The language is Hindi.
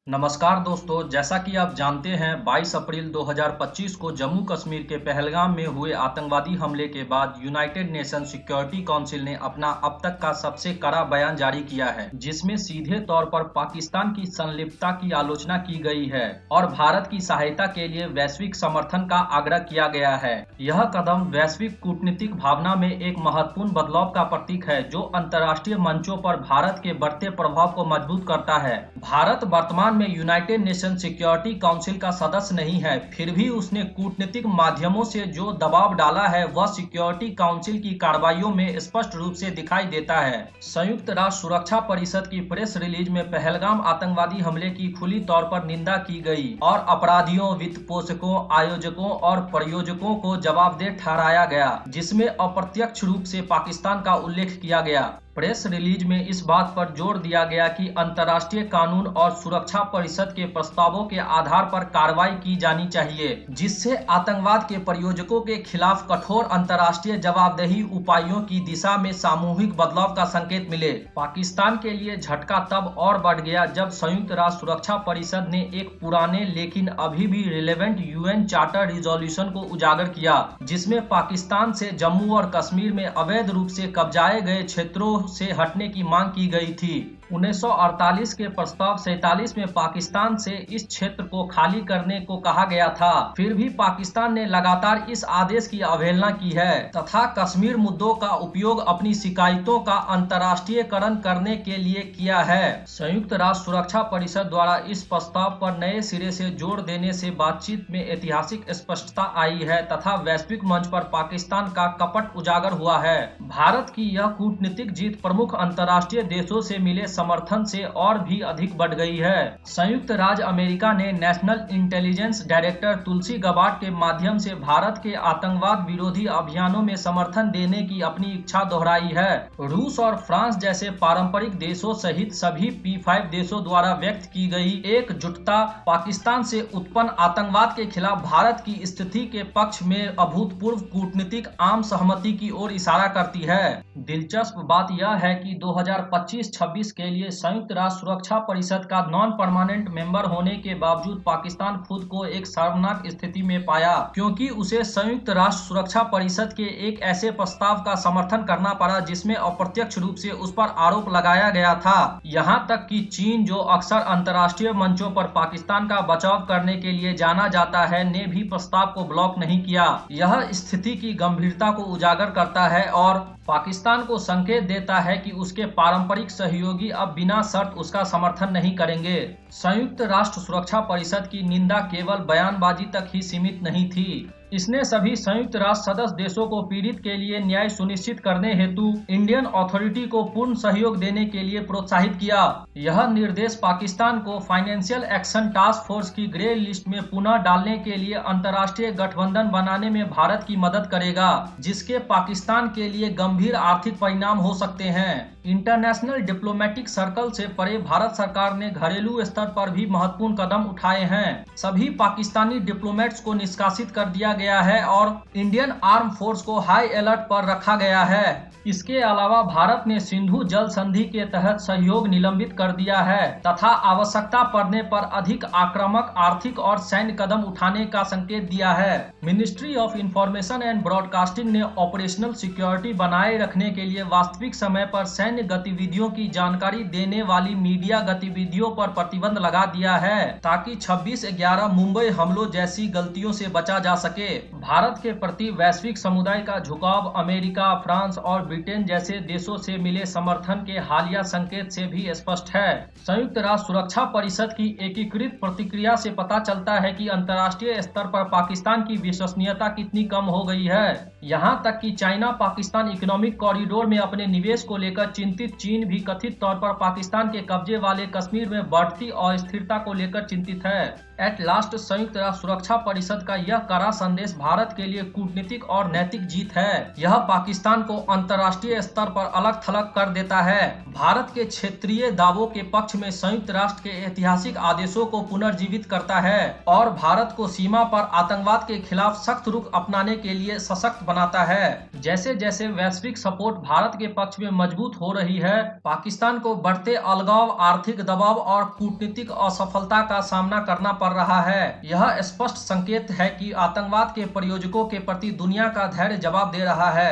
नमस्कार दोस्तों, जैसा कि आप जानते हैं 22 अप्रैल 2025 को जम्मू कश्मीर के पहलगाम में हुए आतंकवादी हमले के बाद यूनाइटेड नेशन सिक्योरिटी काउंसिल ने अपना अब तक का सबसे कड़ा बयान जारी किया है, जिसमें सीधे तौर पर पाकिस्तान की संलिप्तता की आलोचना की गई है और भारत की सहायता के लिए वैश्विक समर्थन का आग्रह किया गया है। यह कदम वैश्विक कूटनीतिक भावना में एक महत्वपूर्ण बदलाव का प्रतीक है, जो अंतर्राष्ट्रीय मंचों पर भारत के बढ़ते प्रभाव को मजबूत करता है। भारत वर्तमान में यूनाइटेड नेशन सिक्योरिटी काउंसिल का सदस्य नहीं है, फिर भी उसने कूटनीतिक माध्यमों से जो दबाव डाला है वह सिक्योरिटी काउंसिल की कार्रवाइयों में स्पष्ट रूप से दिखाई देता है। संयुक्त राष्ट्र सुरक्षा परिषद की प्रेस रिलीज में पहलगाम आतंकवादी हमले की खुली तौर पर निंदा की गई और अपराधियों, वित्त पोषकों, आयोजकों और प्रयोजकों को जवाबदेह ठहराया गया, जिसमें अप्रत्यक्ष रूप से पाकिस्तान का उल्लेख किया गया। प्रेस रिलीज में इस बात पर जोर दिया गया कि अंतर्राष्ट्रीय कानून और सुरक्षा परिषद के प्रस्तावों के आधार पर कार्रवाई की जानी चाहिए, जिससे आतंकवाद के प्रयोजकों के खिलाफ कठोर अंतर्राष्ट्रीय जवाबदेही उपायों की दिशा में सामूहिक बदलाव का संकेत मिले। पाकिस्तान के लिए झटका तब और बढ़ गया जब संयुक्त राष्ट्र सुरक्षा परिषद ने एक पुराने लेकिन अभी भी रिलेवेंट यूएन चार्टर रिजोल्यूशन को उजागर किया, जिसमें पाकिस्तान से जम्मू और कश्मीर में अवैध रूप से कब्जाए गए क्षेत्रों से हटने की मांग की गई थी। 1948 के प्रस्ताव 47 में पाकिस्तान से इस क्षेत्र को खाली करने को कहा गया था। फिर भी पाकिस्तान ने लगातार इस आदेश की अवहेलना की है तथा कश्मीर मुद्दों का उपयोग अपनी शिकायतों का अंतर्राष्ट्रीयकरण करने के लिए किया है। संयुक्त राष्ट्र सुरक्षा परिषद द्वारा इस प्रस्ताव पर नए सिरे से जोर देने से बातचीत में ऐतिहासिक स्पष्टता आई है तथा वैश्विक मंच पर पाकिस्तान का कपट उजागर हुआ है। भारत की यह कूटनीतिक जीत प्रमुख अंतर्राष्ट्रीय देशों से मिले समर्थन से और भी अधिक बढ़ गई है। संयुक्त राज्य अमेरिका ने नेशनल इंटेलिजेंस डायरेक्टर तुलसी गबार्ड के माध्यम से भारत के आतंकवाद विरोधी अभियानों में समर्थन देने की अपनी इच्छा दोहराई है। रूस और फ्रांस जैसे पारंपरिक देशों सहित सभी P5 देशों द्वारा व्यक्त की गई एकजुटता पाकिस्तान से उत्पन्न आतंकवाद के खिलाफ भारत की स्थिति के पक्ष में अभूतपूर्व कूटनीतिक आम सहमति की ओर इशारा करती है। दिलचस्प बात यह है कि 2025-26 के लिए संयुक्त राष्ट्र सुरक्षा परिषद का नॉन परमानेंट मेंबर होने के बावजूद पाकिस्तान खुद को एक शर्मनाक स्थिति में पाया, क्योंकि उसे संयुक्त राष्ट्र सुरक्षा परिषद के एक ऐसे प्रस्ताव का समर्थन करना पड़ा जिसमें अप्रत्यक्ष रूप से उस पर आरोप लगाया गया था। यहाँ तक कि चीन, जो अक्सर अंतर्राष्ट्रीय मंचों पर पाकिस्तान का बचाव करने के लिए जाना जाता है, ने भी प्रस्ताव को ब्लॉक नहीं किया। यह स्थिति की गंभीरता को उजागर करता है और पाकिस्तान को संकेत देता है कि उसके पारंपरिक सहयोगी अब बिना शर्त उसका समर्थन नहीं करेंगे। संयुक्त राष्ट्र सुरक्षा परिषद की निंदा केवल बयानबाजी तक ही सीमित नहीं थी। इसने सभी संयुक्त राष्ट्र सदस्य देशों को पीड़ित के लिए न्याय सुनिश्चित करने हेतु इंडियन अथॉरिटी को पूर्ण सहयोग देने के लिए प्रोत्साहित किया। यह निर्देश पाकिस्तान को फाइनेंशियल एक्शन टास्क फोर्स की ग्रे लिस्ट में पुनः डालने के लिए अंतर्राष्ट्रीय गठबंधन बनाने में भारत की मदद करेगा, जिसके पाकिस्तान के लिए गंभीर आर्थिक परिणाम हो सकते हैं। इंटरनेशनल डिप्लोमेटिक सर्कल से परे भारत सरकार ने घरेलू स्तर पर भी महत्वपूर्ण कदम उठाए हैं। सभी पाकिस्तानी डिप्लोमेट्स को निष्कासित कर दिया गया है और इंडियन आर्म फोर्स को हाई अलर्ट पर रखा गया है। इसके अलावा भारत ने सिंधु जल संधि के तहत सहयोग निलंबित कर दिया है तथा आवश्यकता पड़ने पर अधिक आक्रामक आर्थिक और सैन्य कदम उठाने का संकेत दिया है। Ministry of information and broadcasting ने ऑपरेशनल सिक्योरिटी बनाए रखने के लिए वास्तविक समय पर सैन्य गतिविधियों की जानकारी देने वाली मीडिया गतिविधियों पर प्रतिबंध लगा दिया है, ताकि 26/11 मुंबई हमलों जैसी गलतियों से बचा जा सके। भारत के प्रति वैश्विक समुदाय का झुकाव अमेरिका, फ्रांस और ब्रिटेन जैसे देशों से मिले समर्थन के हालिया संकेत से भी स्पष्ट है। संयुक्त राष्ट्र सुरक्षा परिषद की एकीकृत प्रतिक्रिया से पता चलता है कि अंतर्राष्ट्रीय स्तर पर पाकिस्तान की विश्वसनीयता कितनी कम हो गई है। यहाँ तक कि चाइना पाकिस्तान इकोनॉमिक कॉरिडोर में अपने निवेश को लेकर चिंतित। चीन भी कथित तौर पर पाकिस्तान के कब्जे वाले कश्मीर में बढ़ती अस्थिरता को लेकर चिंतित है। एट लास्ट संयुक्त राष्ट्र सुरक्षा परिषद का यह कड़ा संदेश भारत के लिए कूटनीतिक और नैतिक जीत है। यह पाकिस्तान को अंतर्राष्ट्रीय स्तर पर अलग थलग कर देता है। भारत के क्षेत्रीय दावों के पक्ष में संयुक्त राष्ट्र के ऐतिहासिक आदेशों को पुनर्जीवित करता है और भारत को सीमा पर आतंकवाद के खिलाफ सख्त रुख अपनाने के लिए सशक्त पनाता है। जैसे जैसे वैश्विक सपोर्ट भारत के पक्ष में मजबूत हो रही है, पाकिस्तान को बढ़ते अलगाव, आर्थिक दबाव और कूटनीतिक असफलता का सामना करना पड़ रहा है। यह स्पष्ट संकेत है कि आतंकवाद के प्रायोजकों के प्रति दुनिया का धैर्य जवाब दे रहा है।